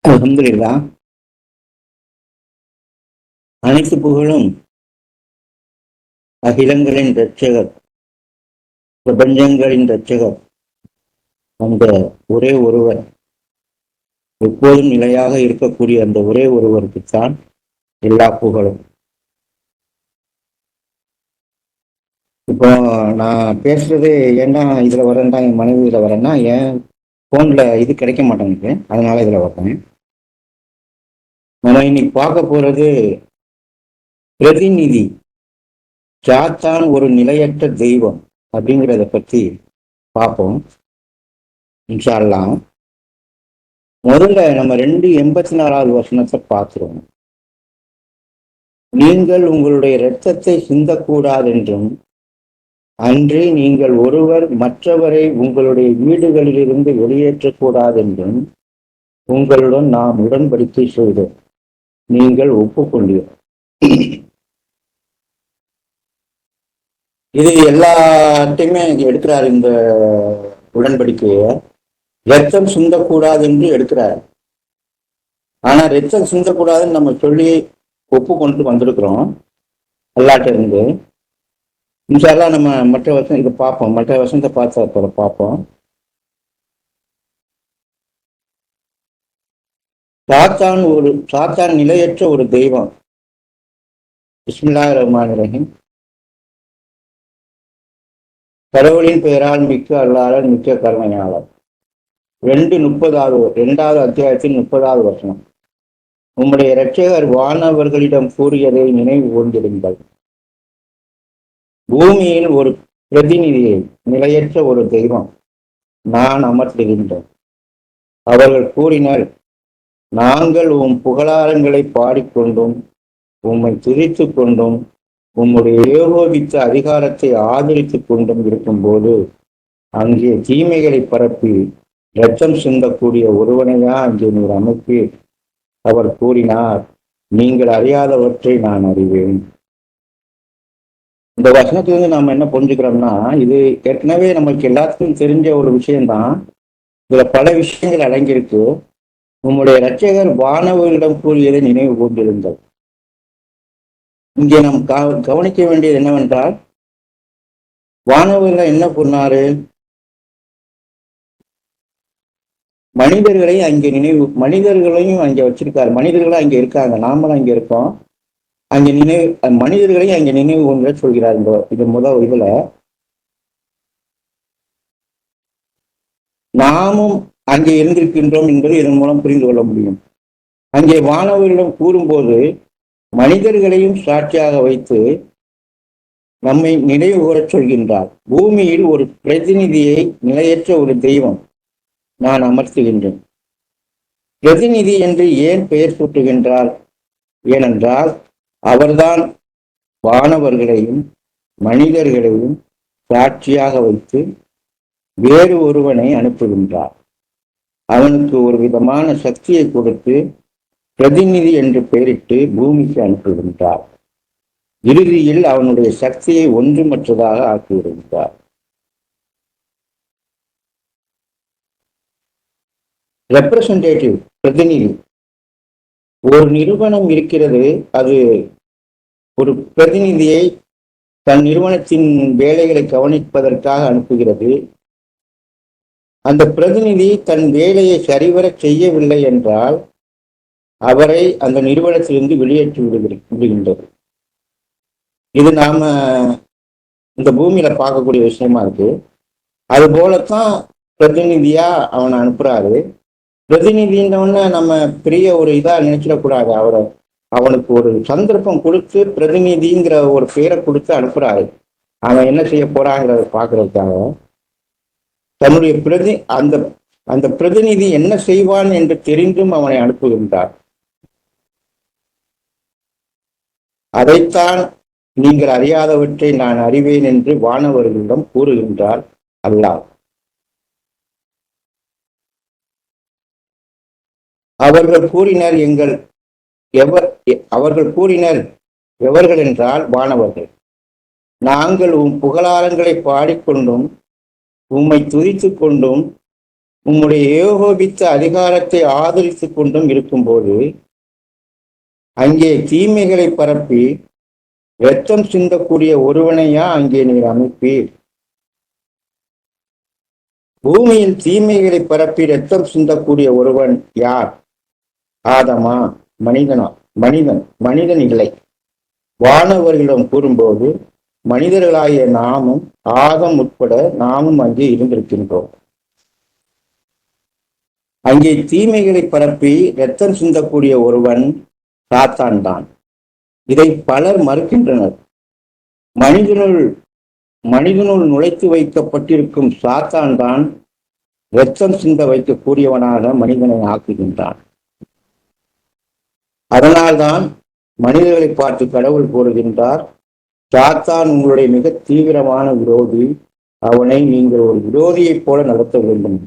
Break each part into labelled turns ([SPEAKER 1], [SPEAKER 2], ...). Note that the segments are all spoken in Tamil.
[SPEAKER 1] அல்ஹம்துலில்லாஹ். அனைத்து புகழும் அகிலங்களின் இரட்சகர், பிரபஞ்சங்களின் இரட்சகர், அந்த ஒரே ஒருவர், எப்போதும் நிலையாக இருக்கக்கூடிய அந்த ஒரே ஒருவருக்குத்தான் எல்லா புகழும். இப்போ நான் பேசுறது ஏன்னா இதுல வரேன்டா, என் மனைவி இதுல வரேன்னா என் போன்ல இது கிடைக்க மாட்டேங்குது, அதனால இதுல வரேன். நம்ம இன்னைக்கு பார்க்க போறது பிரதிநிதி, சாத்தான் ஒரு நிலையற்ற தெய்வம் அப்படிங்கிறத பத்தி பார்ப்போம் இன்ஷா அல்லாஹ். முதல்ல நம்ம 2:84 வசனத்தை பார்க்கிறோம். நீங்கள் உங்களுடைய இரத்தத்தை சிந்தக்கூடாதென்றும், அன்று நீங்கள் ஒருவர் மற்றவரை உங்களுடைய வீடுகளிலிருந்து வெளியேற்றக்கூடாதென்றும் உங்களுடன் நாம் உடன்படிக்கை செய்தோம், நீங்கள் ஒப்புக்கொண்டீர்கள். இது எல்லாத்தையுமே எடுக்கிறார். இந்த உடன்படிக்கையை ரத்தம் சிந்தக்கூடாது என்று எடுக்கிறார். ஆனா ரத்தம் சிந்தக்கூடாதுன்னு நம்ம சொல்லி ஒப்புக்கொண்டு வந்திருக்கிறோம் அல்லாட்ட இருந்து. இன்ஷால்லா நம்ம மற்ற வருஷம் இதை பார்ப்போம், மற்ற வருஷத்தை பார்ப்போம். சாத்தான் நிலையற்ற ஒரு தெய்வம். பிஸ்மில்லாஹிர் ரஹ்மானிர் ரஹீம். கடவுளின் பெயரால் மிக்க அல்லாளர், மிக்க கருணையாளர். 2:30 அத்தியாயத்தின் 30வது வசனம். உம்முடைய இரட்சகர் வானவர்களிடம் கூறியதை நினைவு கூர்ந்திருங்கள். பூமியில் ஒரு பிரதிநிதியை, நிலையற்ற ஒரு தெய்வம் நான் அமர்த்துகின்றேன். அவர்கள் கூறினர், நாங்கள் உம் புகழாரங்களை பாடிக்கொண்டும் உம்மை துதித்து கொண்டும் உம்முடைய ஏகோபித்த அதிகாரத்தை ஆதரித்துக் கொண்டும் இருக்கும்போது அங்கே தீமைகளை பரப்பி இரத்தம் சிந்தக்கூடிய ஒருவனையா அங்கே நீர் அமைப்பீர். அவர் கூறினார், நீங்கள் அறியாதவற்றை நான் அறிவேன். இந்த வசனத்திலிருந்து நாம் என்ன புரிஞ்சுக்கிறோம்னா, இது ஏற்கனவே நமக்கு எல்லாத்துக்கும் தெரிஞ்ச ஒரு விஷயம்தான். இதுல பல விஷயங்கள் அடங்கியிருக்கு. உம்முடைய இரட்சகர் வானவர்களிடம் கூறியதை நினைவு கூர்ந்திருங்கள். இங்கே நாம் கவனிக்க வேண்டியது என்னவென்றால், வானவர்கள் என்ன சொன்னாரு? மனிதர்களை அங்கே மனிதர்களையும் அங்கே வச்சிருக்காரு. மனிதர்களும் அங்கே இருக்காங்க, நாமளும் அங்கே இருக்கோம். அங்கே மனிதர்களையும் அங்கே நினைவு கொண்டு சொல்கிறார். இது முதல் இதுல நாமும் அங்கே இருந்திருக்கின்றோம் என்பது இதன் மூலம் புரிந்து கொள்ள முடியும். அங்கே வானவர்களிடம் கூறும்போது மனிதர்களையும் சாட்சியாக வைத்து நம்மை நினைவு கூறச் சொல்கின்றார். பூமியில் ஒரு பிரதிநிதியை, நிலையற்ற ஒரு தெய்வம் நான் அமர்த்துகின்றேன். பிரதிநிதி என்று ஏன் பெயர் சூட்டுகின்றார்? ஏனென்றால் அவர்தான் வானவர்களையும் மனிதர்களையும் சாட்சியாக வைத்து வேறு ஒருவனை அனுப்புகின்றார். அவனுக்கு ஒரு விதமான சக்தியை கொடுத்து பிரதிநிதி என்று பெயரிட்டு பூமிக்கு அனுப்புகின்றார். இறுதியில் அவனுடைய சக்தியை ஒன்றுமற்றதாக ஆக்கிவிடுகின்றார். ரெப்ரசன்டேட்டிவ், பிரதிநிதி. ஒரு நிறுவனம் இருக்கிறது, அது ஒரு பிரதிநிதியை தன் நிறுவனத்தின் வேலைகளை கவனிப்பதற்காக அனுப்புகிறது. அந்த பிரதிநிதி தன் வேலையை சரிவர செய்யவில்லை என்றால் அவரை அந்த நிறுவனத்திலிருந்து வெளியேற்றி விடுகின்றது. இது நாம இந்த பூமியில பார்க்கக்கூடிய விஷயமா இருக்கு. அது போலத்தான் பிரதிநிதியா அவனை அனுப்புறாரு. பிரதிநிதின்றவன நம்ம பெரிய ஒரு இதா நினைச்சிடக்கூடாது. அவனுக்கு ஒரு சந்தர்ப்பம் கொடுத்து பிரதிநிதிங்கிற ஒரு பெயரை கொடுத்து அனுப்புறாரு. அவன் என்ன செய்ய போறாங்கிறத பாக்குறதுக்காக தன்னுடைய அந்த பிரதிநிதி என்ன செய்வான் என்று தெரிந்தும் அவனை அனுப்புகின்றார். அதைத்தான் நீங்கள் அறியாதவற்றை நான் அறிவேன் என்று வானவர்களிடம் கூறுகின்றார் அல்லாஹ். அவர்கள் கூறினர் எவர்கள் என்றால் வானவர்கள், நாங்கள் உம் புகழாரங்களை பாடிக்கொண்டும் உம்மை துதித்து கொண்டும் உம்முடைய ஏகோபித்த அதிகாரத்தை ஆதரித்துக் கொண்டும் இருக்கும்போது அங்கே தீமைகளை பரப்பி இரத்தம் சிந்தக்கூடிய ஒருவனையா அங்கே நீர் அமைப்பீர்? பூமியில் தீமைகளை பரப்பி இரத்தம் சிந்தக்கூடிய ஒருவன் யார்? ஆதமா? மனிதனா? மனிதன் இல்லை. வானவர்களிடம் கூறும்போது மனிதர்களாகிய நாமும் ஆதம் உட்பட நாமும் அங்கே இருந்திருக்கின்றோம். அங்கே தீமைகளை பரப்பி இரத்தம் சிந்தக்கூடிய ஒருவன் சாத்தான் தான். இதை பலர் மறுக்கின்றனர். மனிதனுள் நுழைத்து வைக்கப்பட்டிருக்கும் சாத்தான் தான் இரத்தம் சிந்த வைக்கக்கூடியவனாக மனிதனை ஆக்குகின்றான். அதனால்தான் மனிதர்களை பார்த்து கடவுள் கூறுகின்றார், சாத்தான் உங்களுடைய மிக தீவிரமான விரோதி, அவனை நீங்கள் ஒரு விரோதியைப் போல நடத்த வேண்டும்.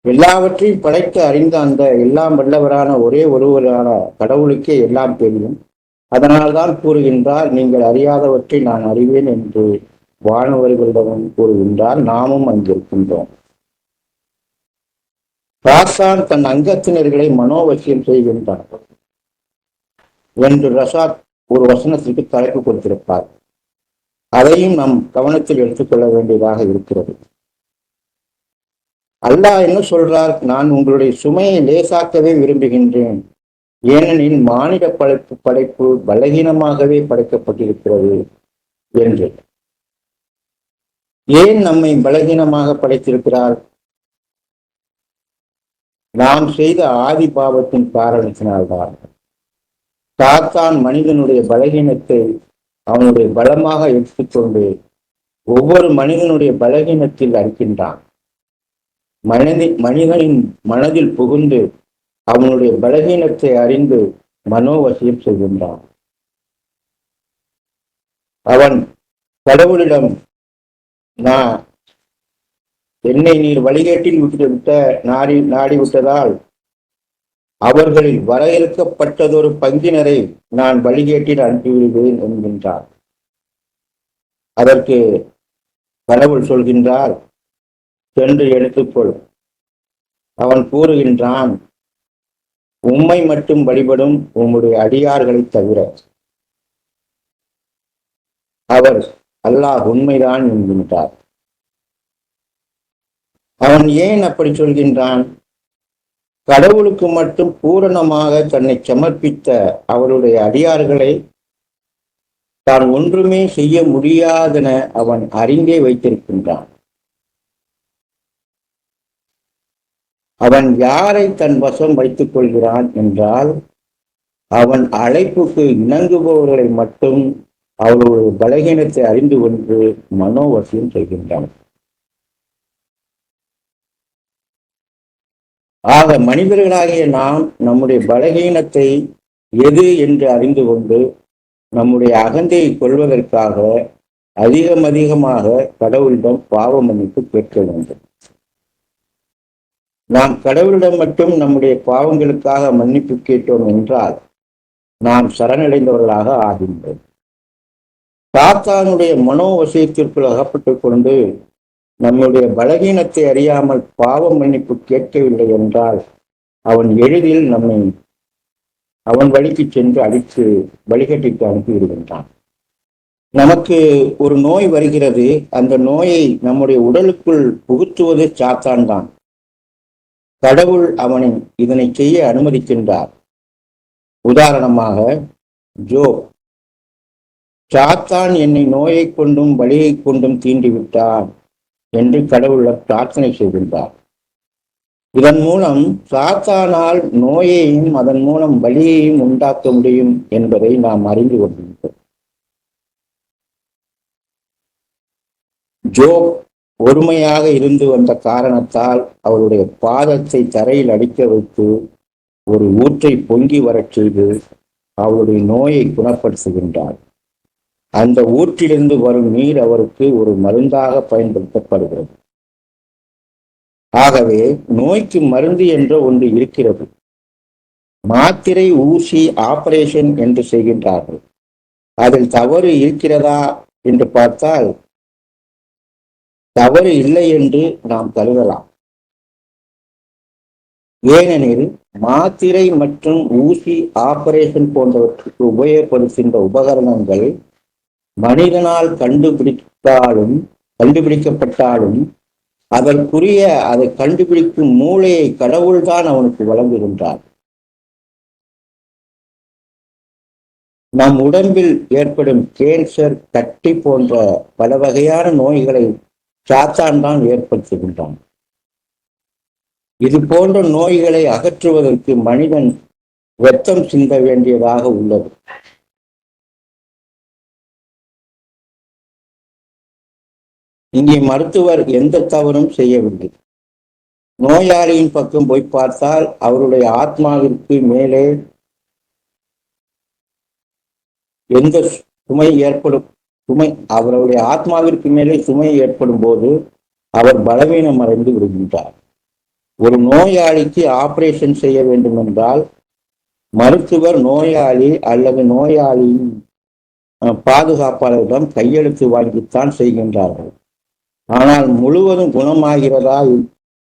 [SPEAKER 1] எல்லாவற்றையும் படைத்து அறிந்த அந்த எல்லாம் வல்லவரான ஒரே ஒருவரான கடவுளுக்கே எல்லாம் தெரியும். அதனால்தான் கூறுகின்றார், நீங்கள் அறியாதவற்றை நான் அறிவேன் என்று வானவர்களிடம் கூறுகின்றார். நாமும் அங்கிருக்கின்றோம். சாத்தான் தன் அங்கத்தினர்களை மனோவசியம் செய்கின்றார் என்று ரசாத் ஒரு வசனத்திற்கு தலைப்பு கொடுத்திருப்பார். அதையும் நாம் கவனத்தில் எடுத்துக்கொள்ள வேண்டியதாக இருக்கிறது. அல்லாஹ் என்ன சொல்றார்? நான் உங்களுடைய சுமையை லேசாக்கவே விரும்புகின்றேன், ஏனெனில் மானிட படைப்பு பலகீனமாகவே படைக்கப்பட்டிருக்கிறது என்று. ஏன் நம்மை பலகீனமாக படைத்திருக்கிறார்? நாம் செய்த ஆதி பாவத்தின் காரணத்தினால்தான். சாத்தான் மனிதனுடைய பலகீனத்தை அவனுடைய பலமாக எடுத்துக்கொண்டு ஒவ்வொரு மனிதனுடைய பலகீனத்தில் அடிக்கின்றான். மனிதனின் மனதில் புகுந்து அவனுடைய பலகீனத்தை அறிந்து மனோவசியம் செய்கின்றான். அவன் கடவுளிடம், என்னை நீர் வழிகேட்டில் நாடிவிட்டதால் அவர்களில் வரையறுக்கப்பட்டதொரு பங்கினரை நான் வழிகேட்டில் அனுப்பிவிடுவேன் என்கின்றார். அதற்கு கடவுள் சொல்கின்றார், சென்று எடுத்துக்கொள். அவன் கூறுகின்றான், உம்மை மட்டும் வழிபடும் உம்முடைய அடியார்களை தவிர. அவர் அல்லாஹ் உண்மைதான் என்கின்றார். அவன் ஏன் அப்படி சொல்கின்றான்? கடவுளுக்கு மட்டும் பூரணமாக தன்னை சமர்ப்பித்த அவருடைய அடியார்களை தான் ஒன்றுமே செய்ய முடியாதென அவன் அறிந்தே வைத்திருக்கின்றான். அவன் யாரை தன் வசம் வைத்துக் கொள்கிறான் என்றால், அவன் அழைப்புக்கு இணங்குபவர்களை மட்டும் அவர்களுடைய பலகீனத்தை அறிந்து கொண்டு மனோவசியம் செய்கின்றான். ஆக மனிதர்களாகிய நாம் நம்முடைய பலகீனத்தை எது என்று அறிந்து கொண்டு நம்முடைய அகந்தையை கொள்வதற்காக அதிகமாக கடவுளிடம் பாவ மன்னிப்பு கேட்க வேண்டும். நாம் கடவுளிடம் மட்டும் நம்முடைய பாவங்களுக்காக மன்னிப்பு கேட்டோம் என்றால் நாம் சரணடைந்தவர்களாக ஆகின்றோம். சாத்தானுடைய மனோவசியத்திற்குள் அகப்பட்டுக் கொண்டு நம்முடைய பலகீனத்தை அறியாமல் பாவ மன்னிப்பு கேட்கவில்லை என்றால் அவன் எளிதில் நம்மை அவன் வழிக்கு சென்று அடித்து வழிகட்டிக்கு அனுப்பிவிடுகின்றான். நமக்கு ஒரு நோய் வருகிறது, அந்த நோயை நம்முடைய உடலுக்குள் புகுத்துவது சாத்தான் தான். கடவுள் அவனை இதனை செய்ய அனுமதிக்கின்றார். உதாரணமாக, ஜோப், சாத்தான் என்னை நோயை கொண்டும் வலியை கொண்டும் தீண்டிவிட்டான் என்று கடவுளிடம் பிரார்த்தனை செய்கின்றார். இதன் மூலம் சாத்தானால் நோயையும் அதன் மூலம் வலியையும் உண்டாக்க முடியும் என்பதை நாம் அறிந்து கொள்கின்றோம். ஜோப் ஒருமையாக இருந்து வந்த காரணத்தால் அவருடைய பாதத்தை தரையில் அடிக்க வைத்து ஒரு ஊற்றை பொங்கி வரச் செய்து அவருடைய நோயை குணப்படுத்துகின்றார். அந்த ஊற்றிலிருந்து வரும் நீர் அவருக்கு ஒரு மருந்தாக பயன்படுத்தப்படுகிறது. ஆகவே நோய்க்கு மருந்து என்ற ஒன்று இருக்கிறது. மாத்திரை, ஊசி, ஆபரேஷன் என்று செய்கின்றார்கள். அதில் தவறு இருக்கிறதா என்று பார்த்தால் தவறு இல்லை என்று நாம் கருதலாம். ஏனெனில் மாத்திரை மற்றும் ஊசி ஆபரேஷன் போன்றவற்றுக்கு உபயோகப்படுத்துகின்ற உபகரணங்கள் மனிதனால் கண்டுபிடிக்கப்பட்டாலும் அதற்குரிய அதை கண்டுபிடிக்கும் மூளையை கடவுள்தான் அவனுக்கு வழங்குகின்றார். நம் உடம்பில் ஏற்படும் கேன்சர், கட்டி போன்ற பல வகையான நோய்களை சாத்தான் தான் ஏற்படுத்துகின்றான். இது போன்ற நோய்களை அகற்றுவதற்கு மனிதன் இரத்தம் சிந்த வேண்டியதாக உள்ளது. இங்கே மருத்துவர் எந்த தவறும் செய்யவில்லை. நோயாளியின் பக்கம் போய் பார்த்தால் அவருடைய ஆத்மாவிற்கு மேலே எந்த சுமை அவருடைய ஆத்மாவிற்கு மேலே சுமை ஏற்படும் போது அவர் பலவீனம் அடைந்து விடுகின்றார். ஒரு நோயாளிக்கு ஆபரேஷன் செய்ய வேண்டும் என்றால் மருத்துவர் நோயாளி அல்லது நோயாளியின் பாதுகாப்பாளரிடம் கையெழுத்து வாங்கித்தான் செய்கின்றார்கள். ஆனால் முழுவதும் குணமாகிறதா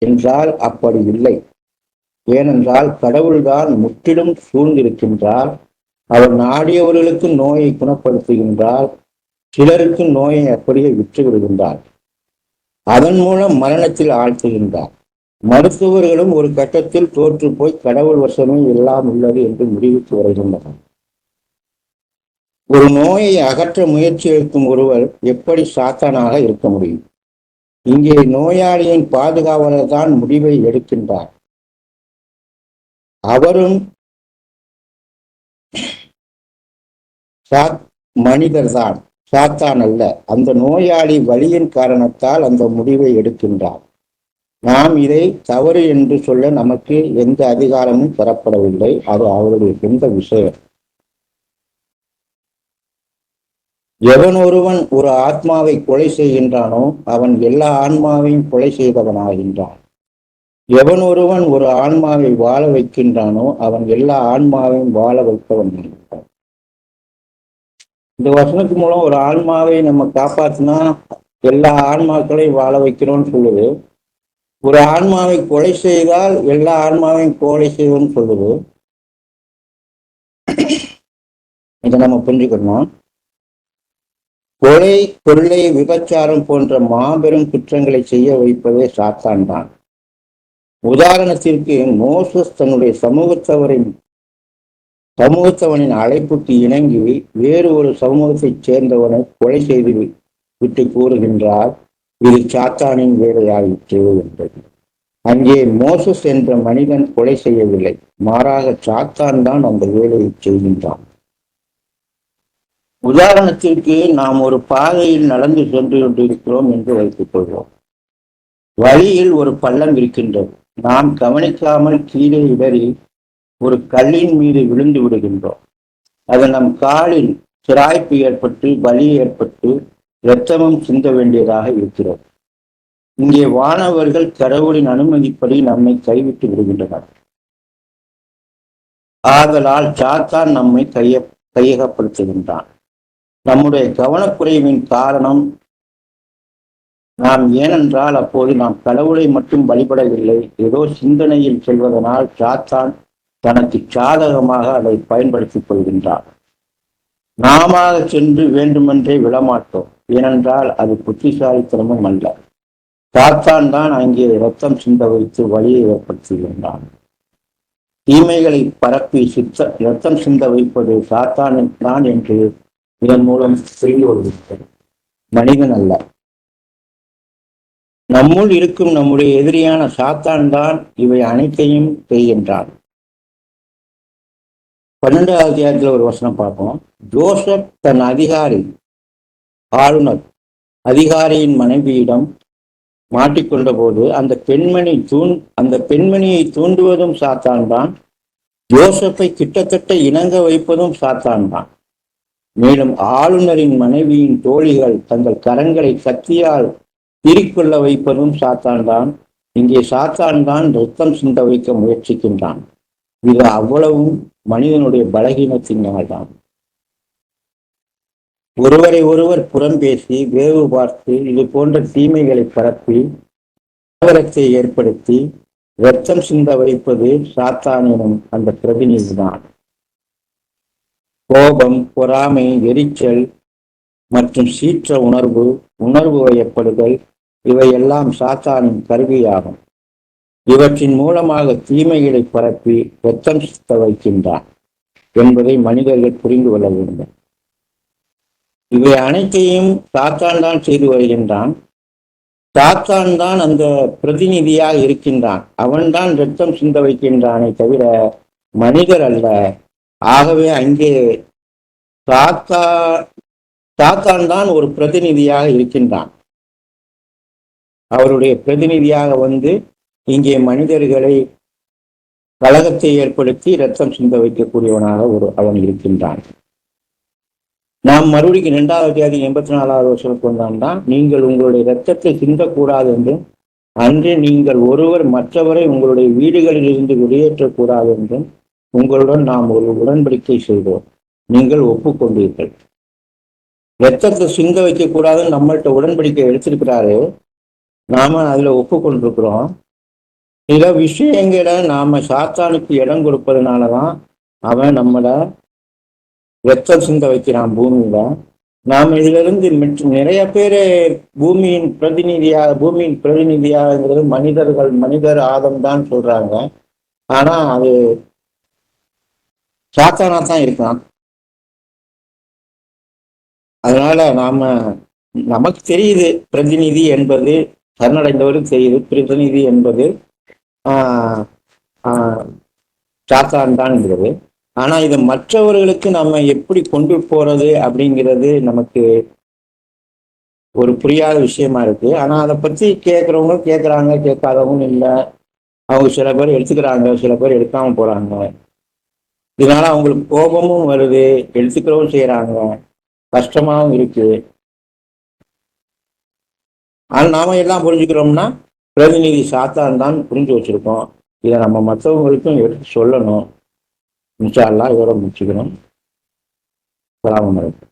[SPEAKER 1] என்றால் அப்படி இல்லை. ஏனென்றால் கடவுள்தான் முற்றிலும் சூழ்ந்திருக்கின்றார். அவர் நாடியவர்களுக்கு நோயை குணப்படுத்துகின்றார். சிலருக்கு நோயை அப்படியே விற்றுவிடுகின்றார். அதன் மூலம் மரணத்தில் ஆழ்த்துகின்றார். மருத்துவர்களும் ஒரு கட்டத்தில் தோற்று போய் கடவுள் வசமே எல்லாம் உள்ளது என்று முடிவுக்கு வருகின்றனர். ஒரு நோயை அகற்ற முயற்சி எடுக்கும் ஒருவர் எப்படி சாத்தானாக இருக்க முடியும்? இங்கே நோயாளியின் பாதுகாவலர் தான் முடிவை எடுக்கின்றார். அவரும் மனிதர்தான், சாத்தான் அல்ல. அந்த நோயாளி வலியின் காரணத்தால் அந்த முடிவை எடுக்கின்றார். நாம் இதை தவறு என்று சொல்ல நமக்கு எந்த அதிகாரமும் பெறப்படவில்லை. அது அவருடைய சொந்த விஷயம். எவன் ஒருவன் ஒரு ஆத்மாவை கொலை செய்கின்றானோ அவன் எல்லா ஆன்மாவையும் கொலை செய்தவனாகின்றான். எவன் ஒருவன் ஒரு ஆன்மாவை வாழ வைக்கின்றானோ அவன் எல்லா ஆன்மாவையும் வாழ வைப்பவன். இந்த வசனத்து மூலம் ஒரு ஆன்மாவை நம்ம காப்பாற்றினா எல்லா ஆன்மாக்களையும் வாழ வைக்கிறோம்னு சொல்லுது. ஒரு ஆன்மாவை கொலை செய்தால் எல்லா ஆன்மாவையும் கொலை செய்வோம்னு சொல்லுது. இதை நம்ம புரிஞ்சுக்கணும். கொலை, கொள்ளை, விபச்சாரம் போன்ற மாபெரும் குற்றங்களை செய்ய வைப்பதே சாத்தான் தான். உதாரணத்திற்கு மோசஸ் தன்னுடைய சமூகத்தவனின் அழைப்புக்கு இணங்கி வேறு ஒரு சமூகத்தைச் சேர்ந்தவனை கொலை செய்து விட்டு கூறுகின்றார், இது சாத்தானின் வேலையாயிற்று என்றது. அங்கே மோசஸ் என்ற மனிதன் கொலை செய்யவில்லை, மாறாக சாத்தான் தான் அந்த வேலையை செய்கின்றான். உதாரணத்திற்கு நாம் ஒரு பாதையில் நடந்து சென்று கொண்டிருக்கிறோம் என்று வைத்துக் கொள்வோம். வழியில் ஒரு பள்ளம் இருக்கின்றது. நாம் கவனிக்காமல் கீழே இடறி ஒரு கல்லின் மீது விழுந்து விடுகின்றோம். அது நம் காலில் சிராய்ப்பு ஏற்பட்டு வலி ஏற்பட்டு இரத்தமும் சிந்த வேண்டியதாக இருக்கிறது. இங்கே வானவர்கள் கடவுளின் அனுமதிப்படி நம்மை கைவிட்டு விடுகின்றனர். ஆதலால் சாத்தான் நம்மை கையகப்படுத்துகின்றான். நம்முடைய கவனக்குறைவின் காரணம் ஏனென்றால் அப்போது நாம் கடவுளை மட்டும் வழிபடவில்லை, ஏதோ சிந்தனையில் செல்வதனால் சாத்தான் தனக்கு சாதகமாக அதை பயன்படுத்திக் கொள்கின்றார். நாம சென்று வேண்டுமென்றே விழமாட்டோம், ஏனென்றால் அது புத்திசாலித்தனமும் அல்ல. சாத்தான் தான் அங்கே இரத்தம் சிந்த வைத்து வழியை ஏற்படுத்துகின்றான். தீமைகளை பரப்பி இரத்தம் சிந்த வைப்பது சாத்தான் தான் என்று இதன் மூலம் புரிந்து கொள்கின்றது, மனிதன் அல்ல. நம்முள் இருக்கும் நம்முடைய எதிரியான சாத்தான் தான் இவை அனைத்தையும் செய்கின்றான். 12வது அத்தியாயத்தில் ஒரு வசனம் பார்ப்போம். ஜோசப் தன் அதிகாரியின் மனைவியிடம் மாட்டிக்கொண்ட போது அந்த பெண்மணியை தூண்டுவதும் சாத்தான் தான். ஜோசப்பை கிட்டத்தட்ட இணங்க வைப்பதும் சாத்தான் தான். மேலும் ஆளுநரின் மனைவியின் தோழிகள் தங்கள் கரங்களை கத்தியால் தீரிக்கொள்ள வைப்பதும் சாத்தான் தான். இங்கே சாத்தான் தான் இரத்தம் சிந்த வைக்க முயற்சிக்கின்றான். இது அவ்வளவும் மனிதனுடைய பலகீனத்தினால் தான். ஒருவரை ஒருவர் புறம் பேசி வேவு பார்த்து இது போன்ற தீமைகளை பரப்பி கலவரத்தை ஏற்படுத்தி ரத்தம் சிந்த வைப்பது சாத்தான் எனும் அந்த பிரதிநிதி தான். கோபம், பொறாமை, எரிச்சல் மற்றும் சீற்ற உணர்வு வயப்படுதல் இவையெல்லாம் சாத்தானின் கருவியாகும். இவற்றின் மூலமாக தீமைகளை பரப்பி ரத்தம் சித்த வைக்கின்றான் என்பதை மனிதர்கள் புரிந்து கொள்ள வேண்டும். இவை அனைத்தையும் சாத்தான் தான் செய்து வருகின்றான். சாத்தான் தான் அந்த பிரதிநிதியாக இருக்கின்றான். அவன்தான் ரத்தம் சிந்த வைக்கின்றானே தவிர மனிதர் அல்ல. ஆகவே அங்கே சாத்தான் தான் ஒரு பிரதிநிதியாக இருக்கின்றான். அவருடைய பிரதிநிதியாக வந்து இங்கே மனிதர்களை கலகத்தை ஏற்படுத்தி ரத்தம் சிந்த வைக்கக்கூடியவனாக அவன் இருக்கின்றான். நாம் மறுபடியும் 2வது அத்தியாயம் 84வது வசனத்துக்கு வந்தால்தான், நீங்கள் உங்களுடைய இரத்தத்தை சிந்தக்கூடாது என்றும், அன்று நீங்கள் ஒருவர் மற்றவரை உங்களுடைய வீடுகளில் இருந்து வெளியேற்றக்கூடாது என்றும் உங்களுடன் நாம் ஒரு உடன்படிக்கை செய்தோம், நீங்கள் ஒப்புக்கொண்டீர்கள். இரத்தத்தை சிந்த வைக்கக்கூடாதுன்னு நம்மள்கிட்ட உடன்படிக்கை எடுத்திருக்கிறாரு, நாம அதுல ஒப்புக்கொண்டிருக்கிறோம். சில விஷயங்களை நாம சாத்தானுக்கு இடம் கொடுப்பதனாலதான் அவன் நம்மளை ரத்தம் சிந்த வைக்கிறான் பூமியில. நாம் இதுல இருந்து நிறைய பேரு பூமியின் பிரதிநிதியாகிறது மனிதர் ஆதம் தான் சொல்றாங்க. ஆனா அது சாத்தானா தான் இருக்கான். அதனால நமக்கு தெரியுது பிரதிநிதி என்பது, சரணடைந்தவருக்கு தெரியுது பிரதிநிதி என்பது சாத்தான் தான் என்கிறது. ஆனா இதை மற்றவர்களுக்கு நம்ம எப்படி கொண்டு போறது அப்படிங்கிறது நமக்கு ஒரு புரியாத விஷயமா இருக்கு. ஆனா அதை பத்தி கேட்கறவங்க கேட்கறாங்க, கேட்காதவங்க இல்லை. அவங்க சில பேர் எடுத்துக்கிறாங்க, சில பேர் எடுக்காம போறாங்க. இதனால அவங்களுக்கு கோபமும் வருது, எடுத்துக்கிறவும் செய்யறாங்க, கஷ்டமாவும் இருக்கு. ஆனா நாம எல்லாம் புரிஞ்சுக்கிறோம்னா பிரதிநிதி சாத்தான் தான் புரிஞ்சு வச்சிருக்கோம். இதை நம்ம மற்றவங்களுக்கும் எடுத்து சொல்லணும். இன்ஷா அல்லாஹ் இதோட முடிச்சுக்கணும். அஸ்ஸலாமு அலைக்கும்.